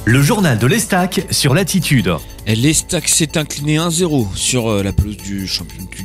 Le journal de l'Estac sur Latitude. L'Estac s'est incliné 1-0 sur la pelouse du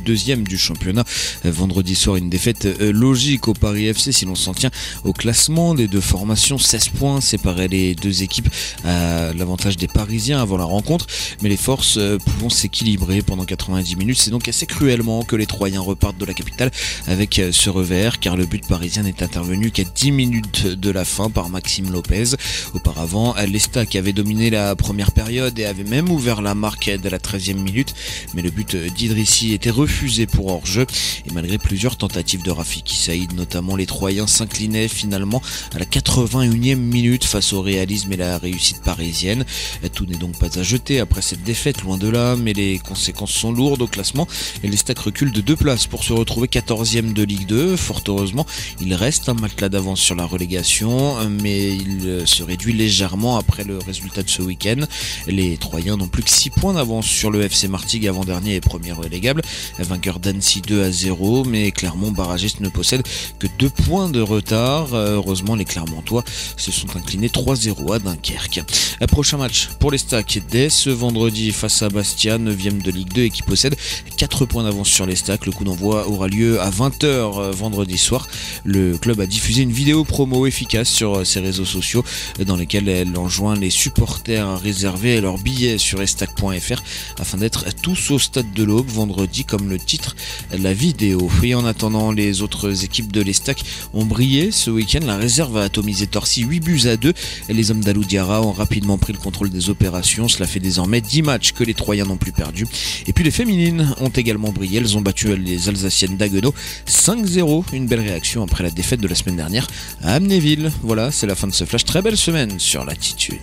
deuxième du championnat. Vendredi soir, une défaite logique au Paris FC si l'on s'en tient au classement. Les deux formations, 16 points, séparaient les deux équipes à l'avantage des Parisiens avant la rencontre. Mais les forces pouvant s'équilibrer pendant 90 minutes. C'est donc assez cruellement que les Troyens repartent de la capitale avec ce revers, car le but parisien n'est intervenu qu'à 10 minutes de la fin par Maxime Lopez. Auparavant, l'Estac avait dominé la première période et avait même ouvert la marque dès la 13e minute, mais le but d'Idrissi était refusé pour hors-jeu, et malgré plusieurs tentatives de Rafiki Saïd notamment, les Troyens s'inclinaient finalement à la 81e minute face au réalisme et la réussite parisienne. Tout n'est donc pas à jeter après cette défaite, loin de là, mais les conséquences sont lourdes au classement et l'Estac recule de 2 places pour se retrouver 14e de Ligue 2. Fort heureusement, il reste un matelas d'avance sur la relégation, mais il se réduit légèrement après le résultat de ce week-end. Les Troyens n'ont plus que 6 points d'avance sur le FC Martigues, avant-dernier et premier relégable, vainqueur d'Annecy 2-0, mais Clermont barragiste ne possède que 2 points de retard. Heureusement, les Clermontois se sont inclinés 3-0 à Dunkerque. Prochain match pour l'Estac dès ce vendredi face à Bastia, 9e de Ligue 2 et qui possède 4 points d'avance sur l'Estac. Le coup d'envoi aura lieu à 20h vendredi soir. Le club a diffusé une vidéo promo efficace sur ses réseaux sociaux dans lesquels elle enjoint les supporters à réserver leurs billets sur estac.fr afin d'être tous au stade de l'Aube vendredi, comme le titre de la vidéo. Et en attendant, les autres équipes de l'Estac ont brillé ce week-end. La réserve a atomisé Torcy 8-2. Les hommes d'Alou Diarra ont rapidement pris le contrôle des opérations. Cela fait désormais 10 matchs que les Troyens n'ont plus perdu. Et puis les féminines ont également brillé. Elles ont battu les Alsaciennes d'Haguenau 5-0. Une belle réaction après la défaite de la semaine dernière à Amnéville. Voilà, c'est la fin de ce flash. Très belle semaine sur Latitude.